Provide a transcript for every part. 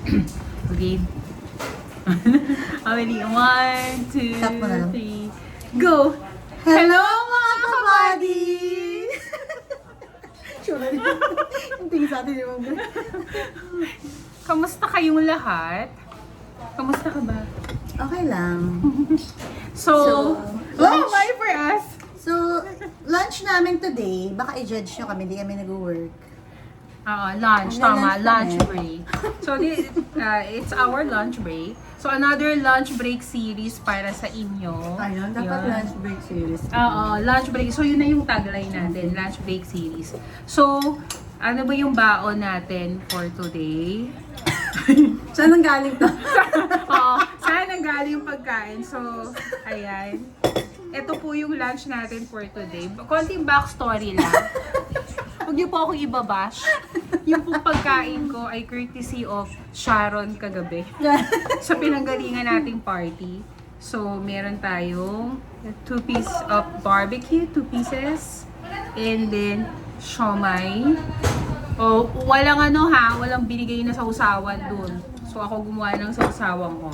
Okay. Ready? 1, 2, Cut mo na lang. 3, go! Hello mga kabady! Sure na yung tingin sa atin yung mga. Kamusta kayong lahat? Kamusta ka ba? Okay lang. So, lunch. my for us! So, lunch namin today, baka i-judge nyo kami, hindi kami nag-work. Lunch, tama, lunch Lunch kami. break. So, it's our lunch break. So, another lunch break series para sa inyo. Ayun, dapat Yun. lunch break series. Lunch break. So, yun na yung tagline natin, lunch break series. So, ano ba yung baon natin for today? Saan ang galing to? Saan ang galing yung pagkain? So, ayan. Ito po yung lunch natin for today. Konting backstory lang. Huwag niyo po akong ibabash. Yung pong pagkain ko ay courtesy of Sharon kagabi. Sa pinanggalingan nating party. So, meron tayong 2 pieces of barbecue, 2 pieces. And then, siomai. Walang binigay na sausawan dun. So, ako gumawa ng sausawan ko.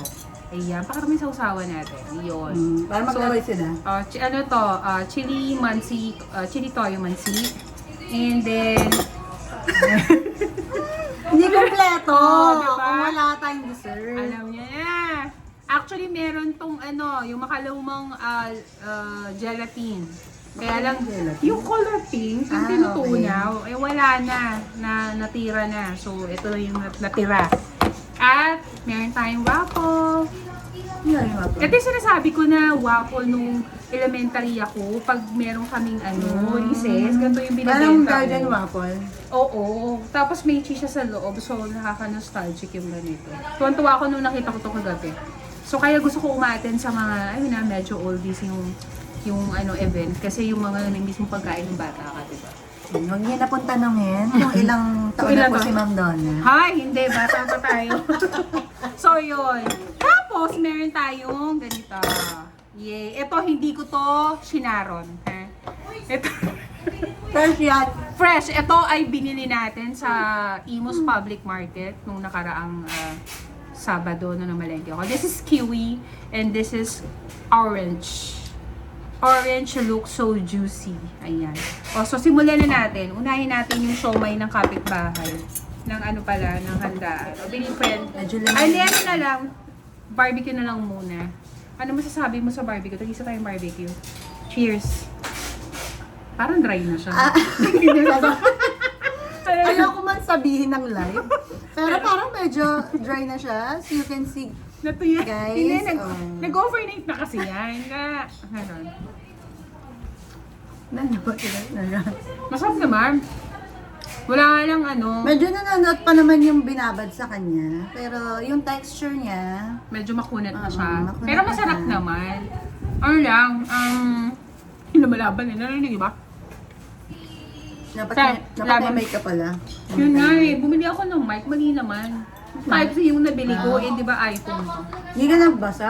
Ayan, pakarami sausawan natin. Yun. Para maglaway sila. Chili mansi, chili toyo mansi. And then, Hindi kompleto! Diba? Kung wala tayong dessert. alam niya na. Actually, meron tong yung makalumang gelatin. Kaya lang, Gelatin? yung color pink, yung tinutunaw, wala na, natira na. So, ito yung natira. At, meron tayong waffle. Yan yung ako. Ito yung sinasabi ko na waffle nung elementary ako, pag meron kaming recess, ganito yung binibenta Parang ko. garden waffle. Oo. Tapos may cheese siya sa loob, so nakaka-nostalgic yung ganito. Tuwan-tuwa ako nung nakita ko ito kagabi. So kaya gusto ko umaten sa mga, medyo oldies yung event. Kasi yung mga namimiss mong pagkain ng bata ka, diba? Huwag niyo na pong tanongin kung ilang taon na ilang po taon? si Ma'am Donna. Hi! Hindi, bata pa tayo. So yun. Tapos meron tayong ganito. Yay! Ito, hindi ko to sinaron. Ha? Ito. Fresh yan. Fresh. Ito ay binili natin sa Imus Public Market nung nakaraang Sabado na namalengke ako. This is kiwi and this is orange. Orange looks so juicy. Ayan. So simulan na natin. Unahin natin yung siomai ng kapitbahay. Ng ng handaan. Bilhin ko yan. Medyo lemon. Ay, na lang. Barbecue na lang muna. Ano masasabi mo sa barbecue? Tag-isa tayong barbecue. Cheers. Parang dry na siya. Ayoko man sabihin ng live. Pero parang medyo dry na siya. So you can see. Natuya. Guys, Hindi, oh. nag-overnight na kasi yan. Masarap naman. Wala lang Medyo nananot pa naman yung binabad sa kanya. Pero yung texture niya, medyo makunat na siya. makunat Pero na masarap siya. naman. Lumalaban eh. Narinig ba? dapat Sir, may laban. mic ka pala. Yun nga eh. Bumili ako ng mic. Mali naman. Type C yung nabili ko. Di ba iPhone to? Hindi ka nagbasa.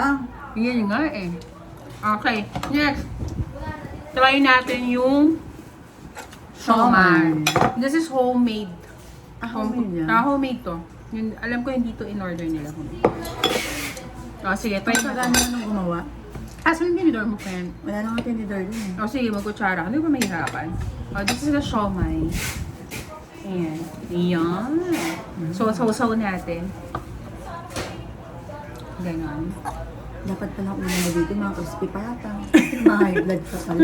Yun nga eh. Okay. Next. Try natin yung siomai. This is homemade. Homemade yan. Homemade to. Yun, alam ko hindi to in-order nila. Sige, try Pagkagaan natin. mo nung gumawa. So yung tinidor mo, friend? Wala namang tinidor din. Sige, mag-kutsara. Ano ba mahirapan? This is the siomai. Ayan. Ayan. So, sausaw natin. Ganon. Dapat palang ulan na dito, mga crispy pata. High blood ka pala.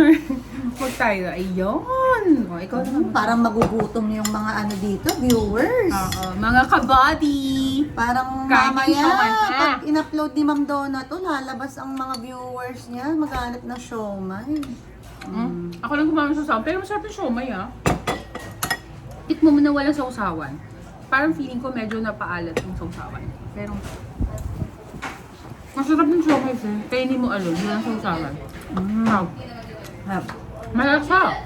Huwag tayo. Ayun. Ikaw naman. Parang magugutom yung mga dito, viewers. Mga kabody. Parang Kain mamaya, siomai. pag in-upload ni Ma'am Donna to, lalabas ang mga viewers niya, maghanap ng siomai. Ako lang gumamit sa sausawan. Pero masarap yung siomai Tikmo mo na walang sausawan. Parang feeling ko medyo napaalat yung sausawan. Pero masarap yung siomai eh. Kaya hindi mo walang sausawan. Malasa.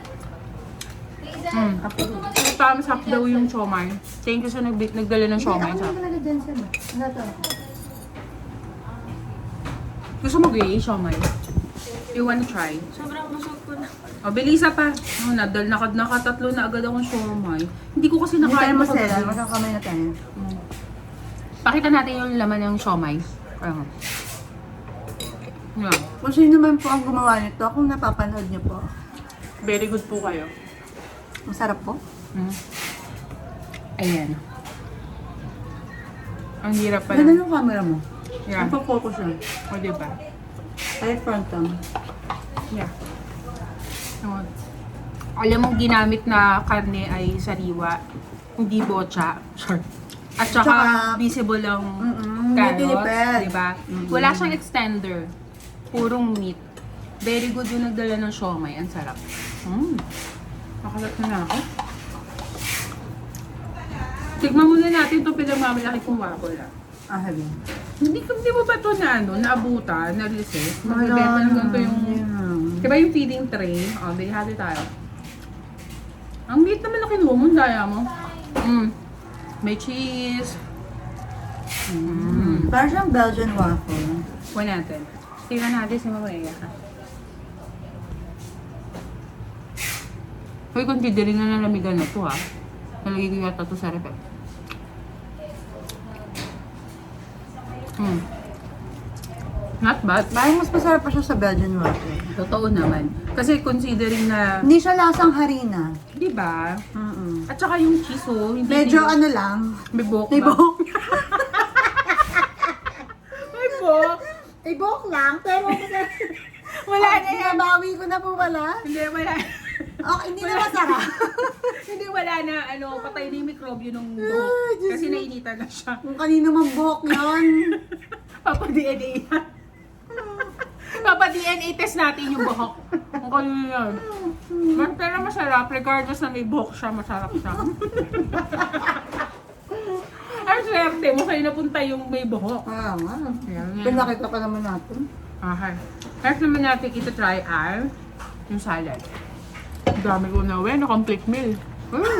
Thumbs up daw yung siomai. Thank you sa nagdala ng siomai sa. talaga dyan siya. Ano to? Gusto mo gay siomai? You wanna try? Sobrang busog ko na. Bilisa pa. Nakatatlo na agad akong siomai. Hindi ko kasi Hindi tayo nakain masela, makagabi. magkakamay na tayo. Pakita natin yung laman ng siomay. Ayun. Yan. Kung sino man po ang gumawa nito, kung napapanood niyo po. Very good po kayo. Masarap po. Mm. Ayan. Ang hirap pala. Ganda yung camera mo. Yeah. Ang focus siya. O, diba? Kahit front cam. Yeah. O. Alam mo, ginamit na karne ay sariwa. Hindi bocha. Sure. At saka, Tsaka, visible ang may carrots. tinipid. Diba? Wala siyang extender. Purong meat. Very good yung nagdala ng siomay. Ang sarap. Nakalat na ako. Tignan muna natin itong pinagmamalaki kong waffle. Heavy. Hindi mo ba ito na naabutan, na-resist? Magbibenta ng ganito yung... Diba yung feeding tray? O, bilihati tayo. Ang liit naman na kinuha mo, daya mo. May cheese. Parang siyang Belgian waffle. Kuha natin. Tingnan natin si Mamaya. Hoy, considering na nalamigan na ito ha. Nalagay ko yata ito sa rep. Not bad. Parang mas masarap pa siya sa Belgian waffle. Totoo naman. Kasi considering na, Hindi siya lasang harina. di ba? At saka yung cheese oh, hindi Medyo din- ano lang. may buhok May ba? buhok. May buhok. May buhok lang, pero Wala na yan. nabawi ko na po pala. Hindi, wala. Okay, hindi na masarap. Hindi, wala na. Patay na yung mikrobyo ng buhok. Ay, Diyos Kasi mo. nainitan na siya. Kung kanino mang buhok yun. Papa-DNA yan. Papa-DNA test natin yung buhok. Kung kanino yan. Pero masarap. Regardless na may buhok siya, masarap siya. Ang swerte mo kayo napunta yung may buhok. Ah, nga. Ayan. Pinakita pa naman natin. Okay. Next naman natin ito-try ay yung salad. Ang dami ko na na complete meal.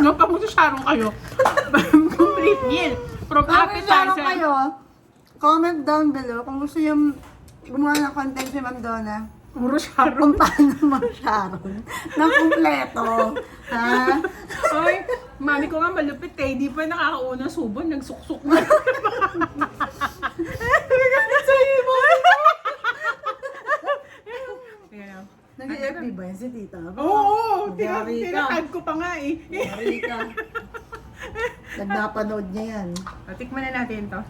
Napamuto Sharon kayo. Complete meal. From Comment lang appetizer. kayo. Comment down below kung gusto yung gumawa ng content si Ma'am Donna. Puro Sharon. Kung paano mag-sharon ng kumpleto. Ha? Ay, mami ko nga malupit eh. Di pa nakakauna subo. Nagsuksok na. Ayan. Nag-FB ba yan si tita? Oo, Yari ka. tinatag ko pa nga eh. Yari ka. Nagpapanood niya yan. Tikman na natin to.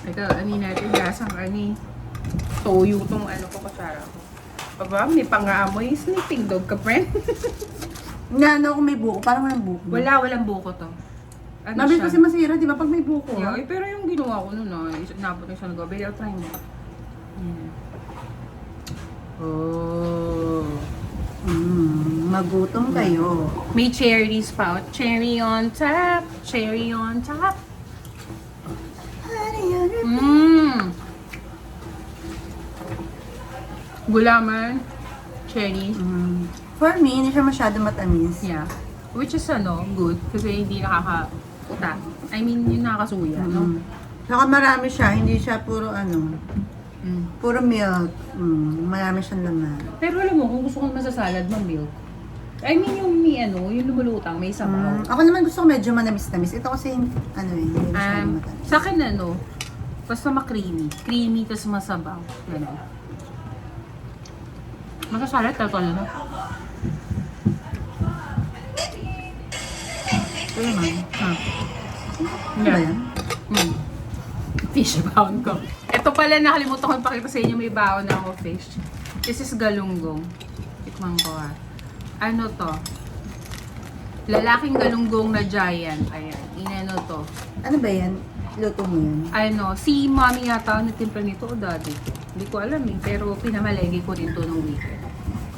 Ito, ani natin gasang ani. Toyo tong ano ko kasara ko. Aba, may pang-aamoy. Sniffing dog ka, friend. Ano kung may buko? Parang walang buko. Walang buko to. Ano Mabilis siya? kasi masira, di ba? Pag may buko. Yeah, eh, pero yung ginawa ko nun, napot na siya nag-gabi. I'll try mo. Yan. Oh. Magutom kayo. May cherries pa. Cherry on top. Cherry on top. Gulaman. Cherries. For me, hindi siya masyado matamis. Yeah. Which is good. Kasi hindi nakaka-uta. I mean, yung nakakasuya, no? Saka marami siya, hindi siya puro Mm. puro milk. Marami siyang laman. Pero alam mo, kung gusto kong masasalad, milk. I mean, yung lumulutang, may sabaw. Ako naman gusto ko medyo manamis-namis. Ito kasi, hindi masyado matamis. Sa akin, basta ma-creamy. Creamy, tas masabaw. Ganun. Masasalad, tal na. Ito naman. Ano ba yan? Fish baon ko. Ito pala, nakalimutan ko ipakita sa inyo, may baon na ako fish. This is galunggong. Tikman ko Ano to? Lalaking galunggong na giant. Ayan, inano to. Ano ba yan? Luto mo yan? Si mommy yata nagtimpla nito o daddy ko. Hindi ko alam pero pinamalagi ko rin to nung weekend.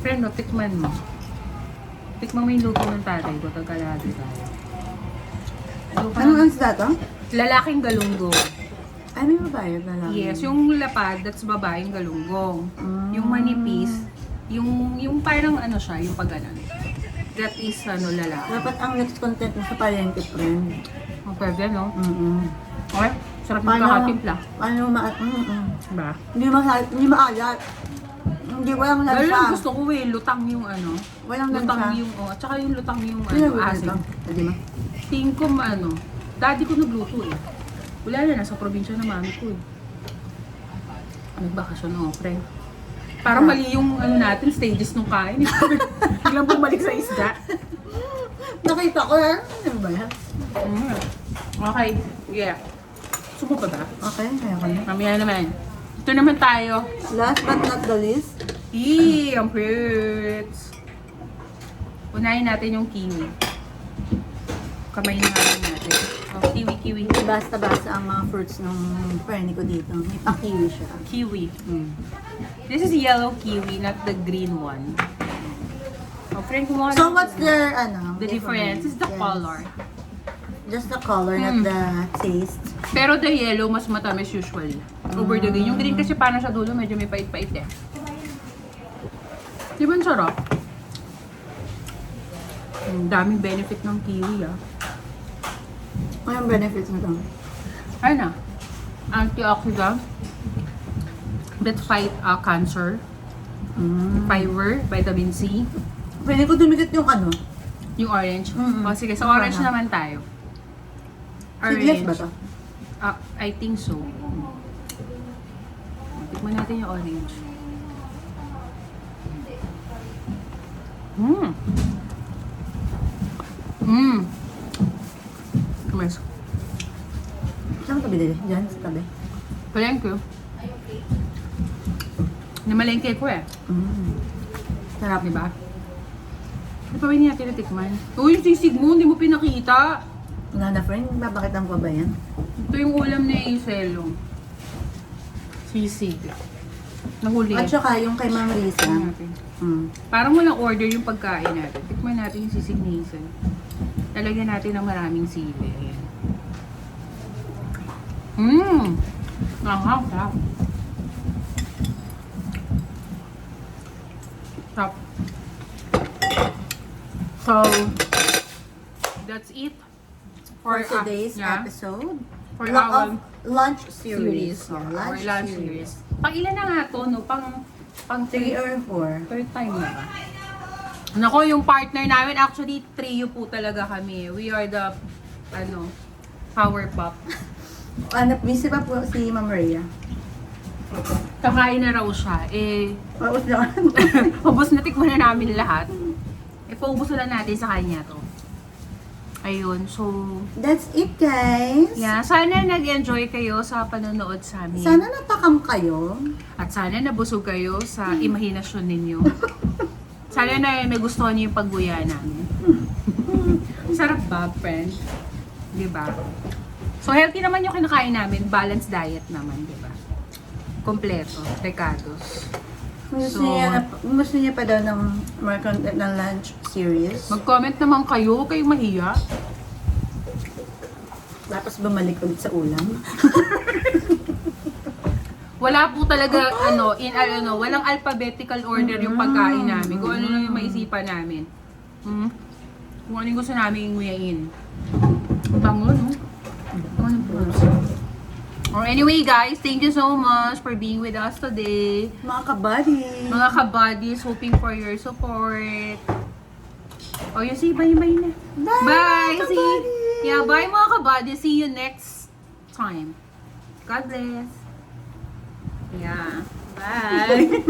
Pero tikman mo. Tikman mo yung luto ng tatay ko, tagkalahati tayo. Anong ansda to? Lalaking galunggong. Ay, may babae na lang. Yes, yung lapad, that's babaeng galunggong. Yung manipis, yung parang siya, yung pagganan. That is lalaki. Dapat ang next content mo sa palengke, friend. Ang pwede, no? Okay, sarap yung Paano- kakatimpla. Paano Diba? Hindi maalat. Hindi, walang Lalo lansa. gusto ko lutang yung Walang lutang lansa. yung, at saka yung lutang yung Ano asin. Pwede ba? Tingin ko daddy ko nagluto eh. Wala na, nasa probinsya na mami ko eh. Nagbakasyon ako, friend. Parang mali yung ano natin, stages nung kain. Biglang bumalik sa isda. Nakita ko yan. Ano ba yan? Mm. Okay, yeah. Sumo pa ba? Okay, kaya ko na. Mamaya naman. Ito naman tayo. Last but not the least, Ang fruits. Unahin natin yung kiwi. Kamay na natin. Oh, kiwi. basta-basta ang mga fruits ng friend ko dito. May pa-kiwi siya. Kiwi. Mm. This is yellow kiwi, not the green one. Oh, friend, kumuha So na- what's their, ano? The difference is the Yes. color. Just the color, not the taste. Pero the yellow, mas matamis usual. Over the green. Yung green kasi parang sa dulo, medyo may pait-pait eh. Di ba ang sarap? Ang daming benefit ng kiwi ah. Anong benefits nito? Ay na. Antioxidant. That fight cancer. Fiber, vitamin C. Pwede ko dumikit yung ano? Yung orange. Mm-mm. O sige, sa orange Ano? naman tayo. Seedless ba to? I think so. Tikman natin yung orange. Kumas. Saan ka binili? Diyan, sa tabi. Palengke. Namalengke ko eh. Sarap. Diba? Ano pa ba hindi natin natikman? Uy, yung sisig mo, hindi mo pinakita. Wala na friend, babakitan ko ba yan? Ito yung ulam ni Iselo. Sisig. Nahuli. At saka yung kay Ma'am Risa. Tikman natin. Parang walang order yung pagkain natin. Tikman natin yung sisig ni Isel. Talagyan natin ng maraming sili. Ayan. Sarap. Sarap. So, that's it For today's episode. For Lo- our of lunch series. series. Yeah, Our lunch series. Pang ilan na nga to, no? Pang 3 or 4. third time na ba? Nako, yung partner namin, actually, trio po talaga kami. We are the, power pop. Ano, busy pa po si Ma'am Rhea. Kakain na raw siya. Eh, Paus lang. ubos na tikman na namin lahat. Eh, paubos na lang natin sa kanya to. Ayun, so, That's it, guys. yeah, sana nag-enjoy kayo sa panonood sa amin. Sana natakam kayo. At sana nabusog kayo sa imahinasyon ninyo. Sana na nagustuhan niyo yung pagbuya namin. Sarap ba, friend? Diba? So, healthy naman yung kinakain namin. Balanced diet naman, diba? Kompleto. Recados. Gusto, So, gusto niya pa daw ng more content ng lunch series. mag-comment naman kayo. Huwag kayong mahiya. Tapos bumalik ulit sa ulam. Wala po talaga, walang alphabetical order yung pagkain namin. Kung ano lang yung maisipan namin. Kung ano yung gusto namin nguyain. Bango, no? Ano po? Or anyway, guys, thank you so much for being with us today. Mga kabady. Mga kabadis, hoping for your support. Oh, you see, bye na. Bye! mga See, kabadis! yeah, bye mga kabadis. See you next time. God bless. Yeah. Bye.